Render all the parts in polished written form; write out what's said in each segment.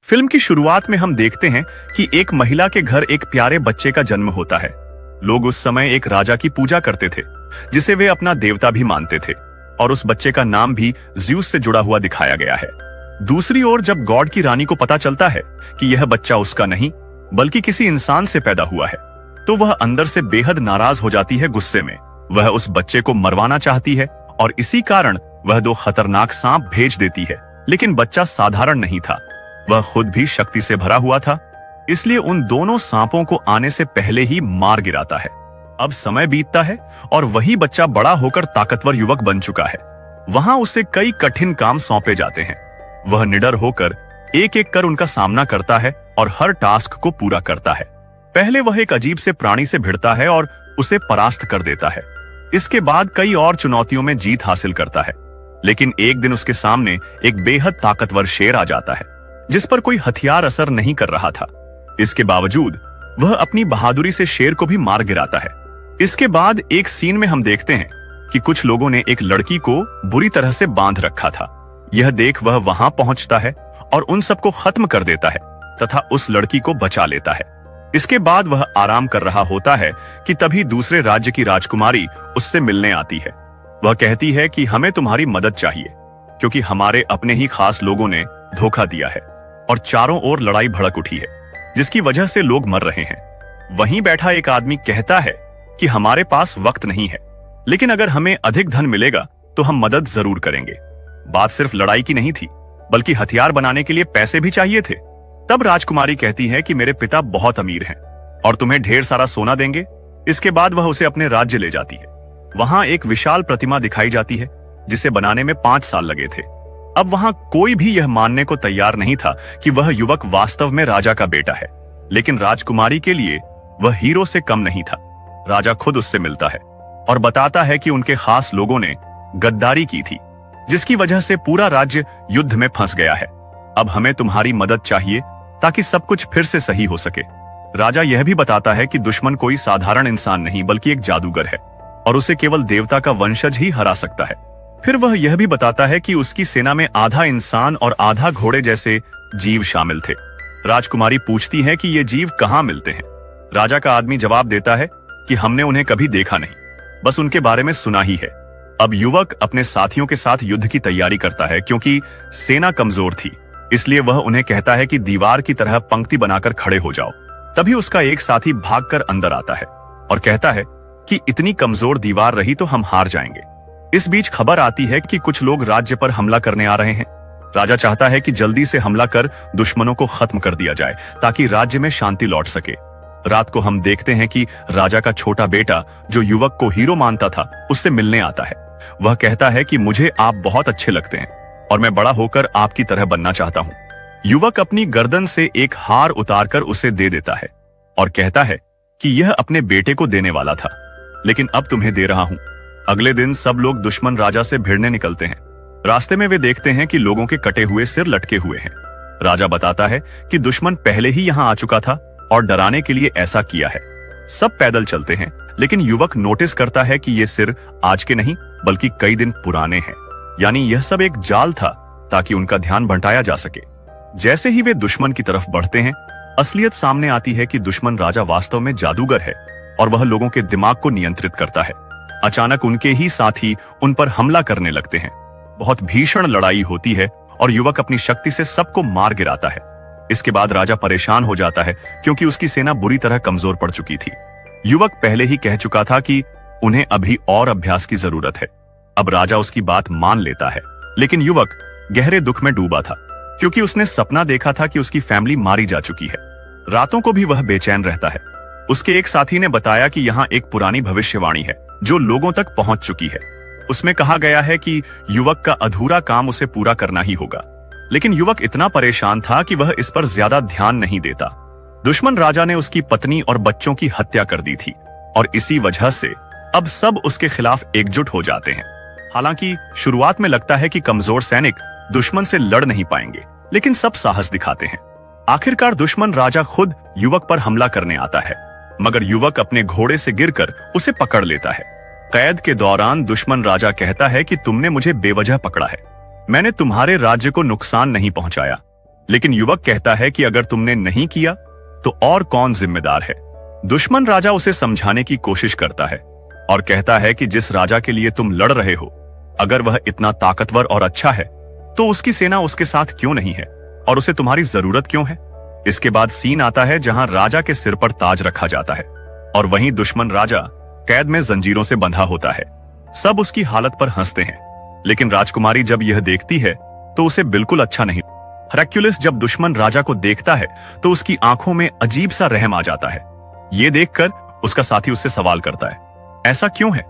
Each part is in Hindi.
फिल्म की शुरुआत में हम देखते हैं कि एक महिला के घर एक प्यारे बच्चे का जन्म होता है। लोग उस समय एक राजा की पूजा करते थे जिसे वे अपना देवता भी मानते थे, और उस बच्चे का नाम भी ज्यूस से जुड़ा हुआ दिखाया गया है। दूसरी ओर जब गॉड की रानी को पता चलता है कि यह बच्चा उसका नहीं बल्कि किसी इंसान से पैदा हुआ है, तो वह अंदर से बेहद नाराज हो जाती है। गुस्से में वह उस बच्चे को मरवाना चाहती है और इसी कारण वह 2 खतरनाक सांप भेज देती है। लेकिन बच्चा साधारण नहीं था, वह खुद भी शक्ति से भरा हुआ था, इसलिए उन दोनों सांपों को आने से पहले ही मार गिराता है। अब समय बीतता है और वही बच्चा बड़ा होकर ताकतवर युवक बन चुका है। वहां उसे कई कठिन काम सौंपे जाते हैं। वह निडर होकर एक एक कर उनका सामना करता है और हर टास्क को पूरा करता है। पहले वह एक अजीब से प्राणी से भिड़ता है और उसे परास्त कर देता है। इसके बाद कई और चुनौतियों में जीत हासिल करता है। लेकिन एक दिन उसके सामने एक बेहद ताकतवर शेर आ जाता है जिस पर कोई हथियार असर नहीं कर रहा था। इसके बावजूद वह अपनी बहादुरी से शेर को भी मार गिराता है। इसके बाद एक सीन में हम देखते हैं कि कुछ लोगों ने एक लड़की को बुरी तरह से बांध रखा था। यह देख वह वहां पहुंचता है और उन सबको खत्म कर देता है तथा उस लड़की को बचा लेता है। इसके बाद वह आराम कर रहा होता है कि तभी दूसरे राज्य की राजकुमारी उससे मिलने आती है। वह कहती है कि हमें तुम्हारी मदद चाहिए क्योंकि हमारे अपने ही खास लोगों ने धोखा दिया है और चारों ओर लड़ाई भड़क उठी है जिसकी वजह से लोग मर रहे हैं। वहीं बैठा एक आदमी कहता है कि हमारे पास वक्त नहीं है, लेकिन अगर हमें अधिक धन मिलेगा तो हम मदद जरूर करेंगे। बात सिर्फ लड़ाई की नहीं थी बल्कि हथियार बनाने के लिए पैसे भी चाहिए थे। तब राजकुमारी कहती है कि मेरे पिता बहुत अमीर हैं और तुम्हें ढेर सारा सोना देंगे। इसके बाद वह उसे अपने राज्य ले जाती है। वहां एक विशाल प्रतिमा दिखाई जाती है जिसे बनाने में 5 साल लगे थे। अब वहां कोई भी यह मानने को तैयार नहीं था कि वह युवक वास्तव में राजा का बेटा है, लेकिन राजकुमारी के लिए वह हीरो से कम नहीं था। राजा खुद उससे मिलता है और बताता है कि उनके खास लोगों ने गद्दारी की थी जिसकी वजह से पूरा राज्य युद्ध में फंस गया है। अब हमें तुम्हारी मदद चाहिए ताकि सब कुछ फिर से सही हो सके। राजा यह भी बताता है कि दुश्मन कोई साधारण इंसान नहीं बल्कि एक जादूगर है और उसे केवल देवता का वंशज ही हरा सकता है। फिर वह यह भी बताता है कि उसकी सेना में आधा इंसान और आधा घोड़े जैसे जीव शामिल थे। राजकुमारी पूछती है कि ये जीव कहाँ मिलते हैं। राजा का आदमी जवाब देता है कि हमने उन्हें कभी देखा नहीं, बस उनके बारे में सुना ही है। अब युवक अपने साथियों के साथ युद्ध की तैयारी करता है क्योंकि सेना कमजोर थी, इसलिए वह उन्हें कहता है कि दीवार की तरह पंक्ति बनाकर खड़े हो जाओ। तभी उसका एक साथी भागकर अंदर आता है और कहता है कि इतनी कमजोर दीवार रही तो हम हार जाएंगे। इस बीच खबर आती है कि कुछ लोग राज्य पर हमला करने आ रहे हैं। राजा चाहता है कि जल्दी से हमला कर दुश्मनों को खत्म कर दिया जाए ताकि राज्य में शांति लौट सके। रात को हम देखते हैं कि राजा का छोटा बेटा जो युवक को हीरो मानता था उससे मिलने आता है। वह कहता है कि मुझे आप बहुत अच्छे लगते हैं और मैं बड़ा होकर आपकी तरह बनना चाहता हूं। युवक अपनी गर्दन से एक हार उतारकर उसे दे देता है और कहता है कि यह अपने बेटे को देने वाला था, लेकिन अब तुम्हें दे रहा हूं। अगले दिन सब लोग दुश्मन राजा से भिड़ने निकलते हैं। रास्ते में वे देखते हैं कि लोगों के कटे हुए सिर लटके हुए हैं। राजा बताता है कि दुश्मन पहले ही यहां आ चुका था और डराने के लिए ऐसा किया है। सब पैदल चलते हैं, लेकिन युवक नोटिस करता है कि ये सिर आज के नहीं बल्कि कई दिन पुराने हैं, यानी यह सब एक जाल था ताकि उनका ध्यान भटकाया जा सके। जैसे ही वे दुश्मन की तरफ बढ़ते हैं, असलियत सामने आती है कि दुश्मन राजा वास्तव में जादूगर है और वह लोगों के दिमाग को नियंत्रित करता है। अचानक उनके ही साथी उन पर हमला करने लगते हैं। बहुत भीषण लड़ाई होती है और युवक अपनी शक्ति से सबको मार गिराता है। इसके बाद राजा परेशान हो जाता है क्योंकि उसकी सेना बुरी तरह कमजोर पड़ चुकी थी। युवक पहले ही कह चुका था कि उन्हें अभी और अभ्यास की जरूरत है। अब राजा उसकी बात मान लेता है, लेकिन युवक गहरे दुख में डूबा था क्योंकि उसने सपना देखा था कि उसकी फैमिली मारी जा चुकी है। रातों को भी वह बेचैन रहता है। उसके एक साथी ने बताया कि यहाँ एक पुरानी भविष्यवाणी है जो लोगों तक पहुंच चुकी है। उसमें कहा गया है कि युवक का अधूरा काम उसे पूरा करना ही होगा, लेकिन युवक इतना परेशान था कि वह इस पर ज्यादा ध्यान नहीं देता। दुश्मन राजा ने उसकी पत्नी और बच्चों की हत्या कर दी थी और इसी वजह से अब सब उसके खिलाफ एकजुट हो जाते हैं। हालांकि शुरुआत में लगता है कि कमजोर सैनिक दुश्मन से लड़ नहीं पाएंगे, लेकिन सब साहस दिखाते हैं। आखिरकार दुश्मन राजा खुद युवक पर हमला करने आता है, मगर युवक अपने घोड़े से गिरकर उसे पकड़ लेता है। कैद के दौरान दुश्मन राजा कहता है कि तुमने मुझे बेवजह पकड़ा है, मैंने तुम्हारे राज्य को नुकसान नहीं पहुंचाया, लेकिन युवक कहता है कि अगर तुमने नहीं किया तो और कौन जिम्मेदार है। दुश्मन राजा उसे समझाने की कोशिश करता है और कहता है कि जिस राजा के लिए तुम लड़ रहे हो, अगर वह इतना ताकतवर और अच्छा है तो उसकी सेना उसके साथ क्यों नहीं है और उसे तुम्हारी जरूरत क्यों है। इसके बाद सीन आता है जहां राजा के सिर पर ताज रखा जाता है और वहीं दुश्मन राजा कैद में जंजीरों से बंधा होता है। सब उसकी हालत पर हंसते हैं, लेकिन राजकुमारी जब यह देखती है तो उसे बिल्कुल अच्छा नहीं। हेरक्युलिस जब दुश्मन राजा को देखता है तो उसकी आंखों में अजीब सा रहम आ जाता है। ये देखकर उसका साथी उससे सवाल करता है, ऐसा क्यों है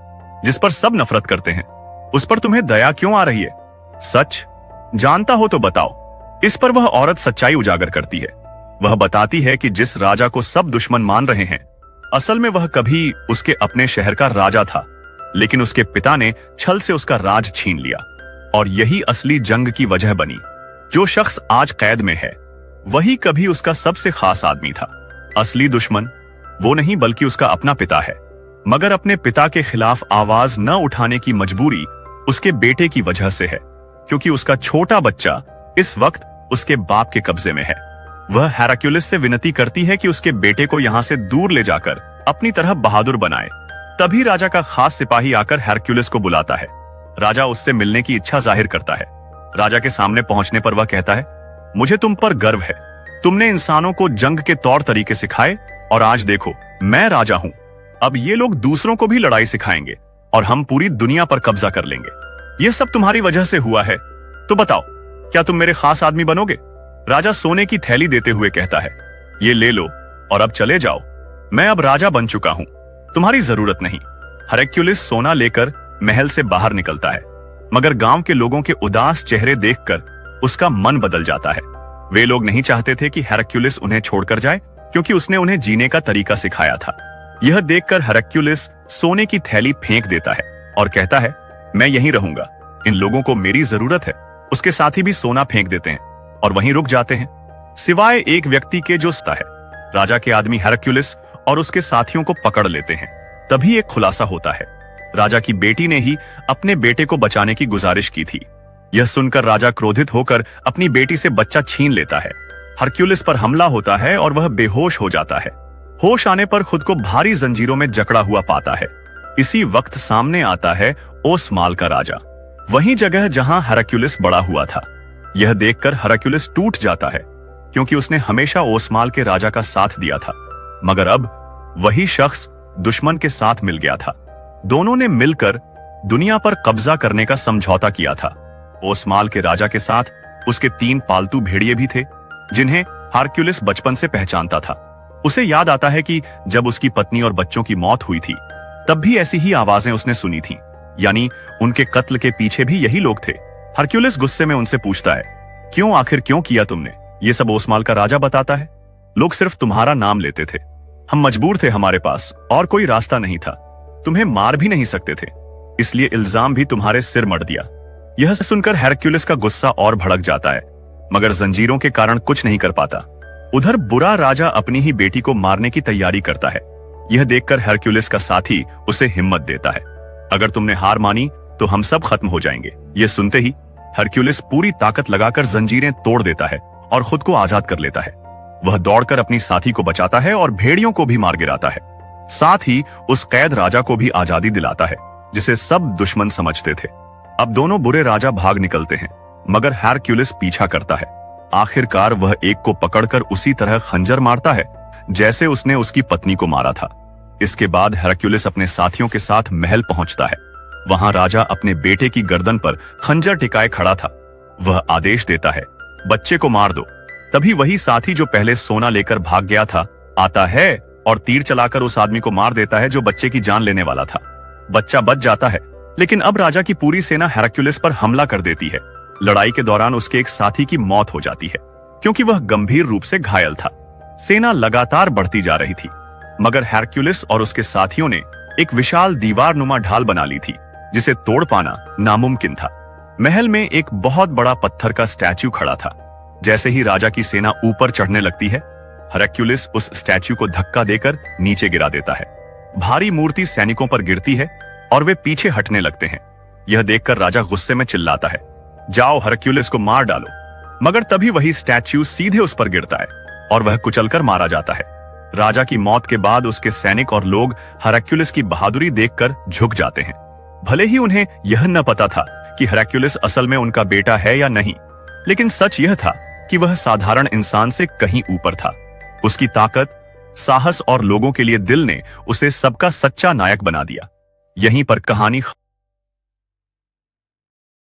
जिस पर सब नफरत करते हैं, उस पर तुम्हें दया क्यों आ रही है? सच जानता हो तो बताओ। इस पर वह औरत सच्चाई उजागर करती है। वह बताती है कि जिस राजा को सब दुश्मन मान रहे हैं, असल में वह कभी उसके अपने शहर का राजा था, लेकिन उसके पिता ने छल से उसका राज छीन लिया और यही असली जंग की वजह बनी। जो शख्स आज कैद में है वही कभी उसका सबसे खास आदमी था। असली दुश्मन वो नहीं बल्कि उसका अपना पिता है, मगर अपने पिता के खिलाफ आवाज न उठाने की मजबूरी उसके बेटे की वजह से है, क्योंकि उसका छोटा बच्चा इस वक्त उसके बाप के कब्जे में है। वह हेरक्युलिस से विनती करती है कि उसके बेटे को यहां से दूर ले जाकर अपनी तरह बहादुर बनाए। तभी राजा का खास सिपाही आकर हेरक्युलिस को बुलाता है। राजा उससे मिलने की इच्छा जाहिर करता है। राजा के सामने पहुंचने पर वह कहता है, मुझे तुम पर गर्व है। तुमने इंसानों को जंग के तौर तरीके सिखाए और आज देखो मैं राजा हूं। अब ये लोग दूसरों को भी लड़ाई सिखाएंगे और हम पूरी दुनिया पर कब्जा कर लेंगे। यह सब तुम्हारी वजह से हुआ है, तो बताओ क्या तुम मेरे खास आदमी बनोगे? राजा सोने की थैली देते हुए कहता है, ये ले लो और अब चले जाओ। मैं अब राजा बन चुका हूं, तुम्हारी जरूरत नहीं। हेरक्युलिस सोना लेकर महल से बाहर निकलता है, मगर गांव के लोगों के उदास चेहरे देखकर उसका मन बदल जाता है। वे लोग नहीं चाहते थे कि हेरक्युलिस उन्हें छोड़कर जाए, क्योंकि उसने उन्हें जीने का तरीका सिखाया था। यह देखकर हेरक्युलिस सोने की थैली फेंक देता है और कहता है, मैं यहीं रहूंगा, इन लोगों को मेरी जरूरत है। उसके साथी भी सोना फेंक देते हैं और वहीं रुक जाते हैं, सिवाय एक व्यक्ति के जो है। राजा के आदमी हेरक्युलिस और उसके साथियों को पकड़ लेते हैं। तभी एक खुलासा होता है, राजा की बेटी ने ही अपने बेटे को बचाने की गुजारिश की थी। यह सुनकर राजा क्रोधित होकर अपनी बेटी से बच्चा छीन लेता है। हेरक्युलिस पर हमला होता है और वह बेहोश हो जाता है। होश आने पर खुद को भारी जंजीरों में जकड़ा हुआ पाता है। इसी वक्त सामने आता है ओसमाल का राजा, वही जगह जहां हेरक्युलिस बड़ा हुआ था। यह देखकर हेरक्युलिस टूट जाता है, क्योंकि उसने हमेशा ओसमाल के राजा का साथ दिया था, मगर अब वही शख्स दुश्मन के साथ मिल गया था। दोनों ने मिलकर दुनिया पर कब्जा करने का समझौता किया था। ओसमाल के राजा के साथ उसके 3 पालतू भेड़िए भी थे, जिन्हें हेरक्युलिस बचपन से पहचानता था। उसे याद आता है कि जब उसकी पत्नी और बच्चों की मौत हुई थी, तब भी ऐसी ही आवाजें उसने सुनी थीं, यानी उनके कत्ल के पीछे भी यही लोग थे। हेरक्युलिस गुस्से में उनसे पूछता है, क्यों, आखिर क्यों किया तुमने? ये सब ओसमाल का राजा बताता है, लोग सिर्फ तुम्हारा नाम लेते थे। हम मजबूर थे, हमारे पास और कोई रास्ता नहीं था। तुम्हें मार भी नहीं सकते थे, इसलिए इल्जाम भी तुम्हारे सिर मढ़ दिया। यह सुनकर हेरक्युलिस का गुस्सा और भड़क जाता है, मगर जंजीरों के कारण कुछ नहीं कर पाता। उधर बुरा राजा अपनी ही बेटी को मारने की तैयारी करता है। यह देखकर हेरक्युलिस का साथी उसे हिम्मत देता है, अगर तुमने हार मानी तो हम सब खत्म हो जाएंगे। यह सुनते ही हेरक्युलिस पूरी ताकत लगाकर जंजीरें तोड़ देता है और खुद को आजाद कर लेता है। वह दौड़कर अपनी साथी को बचाता है और भेड़ियों को भी मार गिराता है। साथ ही उस कैद राजा को भी आजादी दिलाता है, जिसे सब दुश्मन समझते थे। अब दोनों बुरे राजा भाग निकलते हैं, मगर हेरक्युलिस पीछा करता है। आखिरकार वह एक को पकड़कर उसी तरह खंजर मारता है जैसे उसने उसकी पत्नी को मारा था। इसके बाद हेरक्युलिस अपने साथियों के साथ महल पहुंचता है। वहां राजा अपने बेटे की गर्दन पर खंजर टिकाए खड़ा था। वह आदेश देता है, बच्चे को मार दो। तभी वही साथी जो पहले सोना लेकर भाग गया था आता है और तीर चलाकर उस आदमी को मार देता है जो बच्चे की जान लेने वाला था। बच्चा बच जाता है, लेकिन अब राजा की पूरी सेना हेरक्युलिस पर हमला कर देती है। लड़ाई के दौरान उसके एक साथी की मौत हो जाती है, क्योंकि वह गंभीर रूप से घायल था। सेना लगातार बढ़ती जा रही थी, मगर हेरक्युलिस और उसके साथियों ने एक विशाल दीवारनुमा ढाल बना ली थी, जिसे तोड़ पाना नामुमकिन था। महल में एक बहुत बड़ा पत्थर का स्टैच्यू खड़ा था। जैसे ही राजा की सेना ऊपर चढ़ने लगती है, हेरक्युलिस उस स्टैच्यू को धक्का देकर नीचे गिरा देता है। भारी मूर्ति सैनिकों पर गिरती है और वे पीछे हटने लगते हैं। यह देखकर राजा गुस्से में चिल्लाता है, जाओ हेरक्युलिस को मार डालो। मगर तभी वही स्टैच्यू सीधे उस पर गिरता है और वह कुचलकर मारा जाता है। राजा की मौत के बाद उसके सैनिक और लोग हेराक्युलस की बहादुरी देखकर झुक जाते हैं। भले ही उन्हें यह न पता था कि हेराक्युलस असल में उनका बेटा है या नहीं, लेकिन सच यह था कि वह साधारण इंसान से कहीं ऊपर था। उसकी ताकत, साहस और लोगों के लिए दिल ने उसे सबका सच्चा नायक बना दिया। यहीं पर कहानी